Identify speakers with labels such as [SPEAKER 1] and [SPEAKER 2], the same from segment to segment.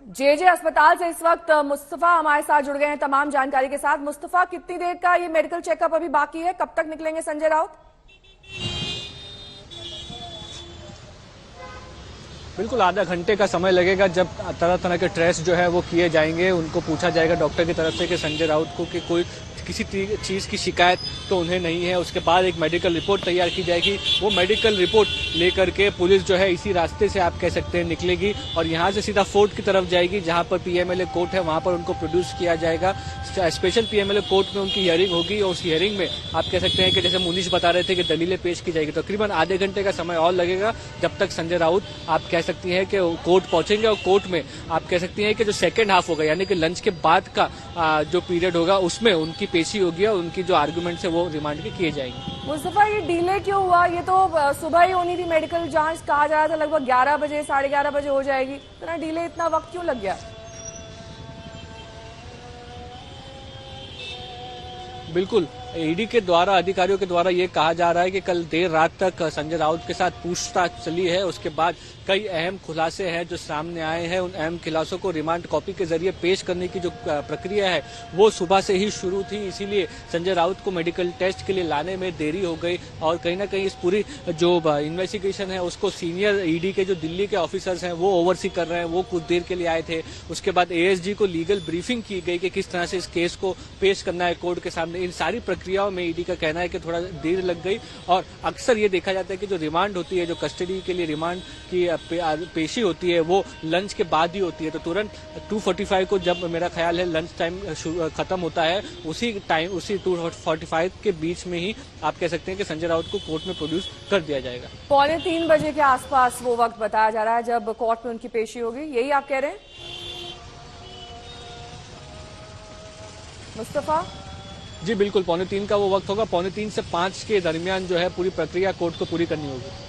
[SPEAKER 1] JJ अस्पताल से इस वक्त मुस्तफा हमारे साथ जुड़ गए हैं तमाम जानकारी के साथ। मुस्तफा, कितनी देर का ये मेडिकल चेकअप अभी बाकी है? कब तक निकलेंगे संजय राउत?
[SPEAKER 2] बिल्कुल आधा घंटे का समय लगेगा, जब तरह तरह के टेस्ट जो है वो किए जाएंगे। उनको पूछा जाएगा डॉक्टर की तरफ से कि संजय राउत को कि कोई किसी चीज़ की शिकायत तो उन्हें नहीं है। उसके बाद एक मेडिकल रिपोर्ट तैयार की जाएगी। वो मेडिकल रिपोर्ट लेकर के पुलिस जो है इसी रास्ते से आप कह सकते हैं निकलेगी और यहाँ से सीधा फोर्ट की तरफ जाएगी, जहाँ पर पीएमएलए कोर्ट है वहाँ पर उनको प्रोड्यूस किया जाएगा। स्पेशल पीएमएलए कोर्ट में उनकी हियरिंग होगी और उस हियरिंग में आप कह सकते हैं कि जैसे मुनीश बता रहे थे कि दलीलें पेश की जाएगी। तकरीबन आधे घंटे का समय और लगेगा, जब तक संजय राउत आप कह सकती हैं कि कोर्ट पहुंचेंगे। और कोर्ट में आप कह सकती हैं कि जो सेकेंड हाफ होगा यानी कि लंच के बाद का जो पीरियड होगा उसमें उनकी पेशी होगी और उनकी जो आर्गुमेंट्स है वो रिमांड के किए जाएंगे।
[SPEAKER 1] मुस्तफा, ये डिले क्यों हुआ? ये तो सुबह ही होनी थी मेडिकल जांच, कहा जा रहा था लगभग 11 बजे 11:30 बजे हो जाएगी। इतना डिले, इतना वक्त क्यों लग गया?
[SPEAKER 2] बिल्कुल ईडी के द्वारा, अधिकारियों के द्वारा ये कहा जा रहा है कि कल देर रात तक संजय राउत के साथ पूछताछ चली है। उसके बाद कई अहम खुलासे हैं जो सामने आए हैं। उन अहम खुलासों को रिमांड कॉपी के जरिए पेश करने की जो प्रक्रिया है वो सुबह से ही शुरू थी। इसीलिए संजय राउत को मेडिकल टेस्ट के लिए लाने में देरी हो गई और कहीं ना कहीं इस पूरी जो इन्वेस्टिगेशन है उसको सीनियर ईडी के जो दिल्ली के ऑफिसर्स हैं वो ओवरसी कर रहे हैं। वो कुछ देर के लिए आए थे। उसके बाद एएसजी को लीगल ब्रीफिंग की गई कि किस तरह से इस केस को पेश करना है कोर्ट के सामने। इन सारी प्रक्रियाओं में ईडी का कहना है कि थोड़ा देर लग गई और अक्सर ये देखा जाता है कि जो रिमांड होती है, जो कस्टडी के लिए रिमांड की पेशी होती है वो लंच के बाद ही होती है। तो तुरंत 2:45 को जब मेरा ख्याल है लंच टाइम खत्म होता है, उसी 2:45 के बीच में ही आप कह सकते हैं कि संजय राउत को कोर्ट में प्रोड्यूस कर दिया जाएगा।
[SPEAKER 1] 2:45 बजे के आसपास वो वक्त बताया जा रहा है जब कोर्ट में उनकी पेशी होगी, यही आप कह रहे हैं मुस्तफा?
[SPEAKER 2] जी बिल्कुल, 2:45 का वो वक्त होगा। 2:45 से 5 के दरमियान जो है पूरी प्रक्रिया कोर्ट को पूरी करनी होगी।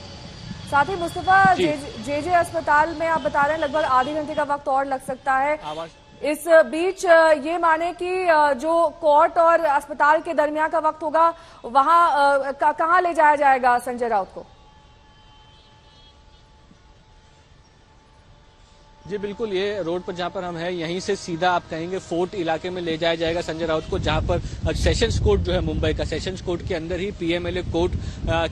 [SPEAKER 1] साथ ही मुस्तफा, जेजे अस्पताल में आप बता रहे हैं लगभग आधे घंटे का वक्त और लग सकता है। इस बीच ये माने कि जो कोर्ट और अस्पताल के दरमियान का वक्त होगा वहां कहां ले जाया जाएगा संजय राउत को?
[SPEAKER 2] जी बिल्कुल, ये रोड पर जहां पर हम हैं यहीं से सीधा आप कहेंगे फोर्ट इलाके में ले जाया जाएगा संजय राउत को, जहां पर सेशंस कोर्ट जो है मुंबई का, सेशंस कोर्ट के अंदर ही पीएमएलए कोर्ट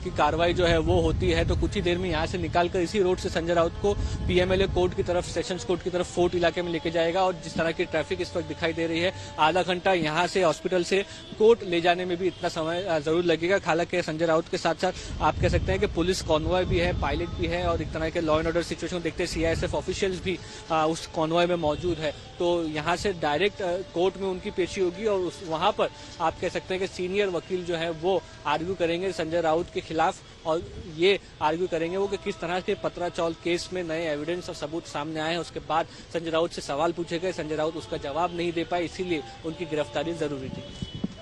[SPEAKER 2] की कार्रवाई जो है वो होती है। तो कुछ ही देर में यहां से निकालकर इसी रोड से संजय राउत को पीएमएलए कोर्ट की तरफ, सेशंस कोर्ट की तरफ फोर्ट इलाके में लेके जाएगा। और जिस तरह की ट्रैफिक इस वक्त दिखाई दे रही है, आधा घंटा यहाँ से हॉस्पिटल से कोर्ट ले जाने में भी इतना समय जरूर लगेगा। हालांकि संजय राउत के साथ साथ आप कह सकते हैं कि पुलिस कॉन्वॉय भी है, पायलट भी है और एक तरह के लॉ एंड ऑर्डर सिचुएशन देखते सीआईएसएफ ऑफिशियल्स भी उस कॉन्वॉय में मौजूद है। तो यहाँ से डायरेक्ट कोर्ट में उनकी पेशी होगी और वहां पर आप कह सकते हैं कि सीनियर वकील जो है वो आर्ग्यू करेंगे संजय राउत के खिलाफ। और ये आर्ग्यू करेंगे वो कि किस तरह के पत्राचौल केस में नए एविडेंस और सबूत सामने आए हैं। उसके बाद संजय राउत से सवाल पूछे गए, संजय राउत उसका जवाब नहीं दे पाए, इसीलिए उनकी गिरफ्तारी जरूरी थी।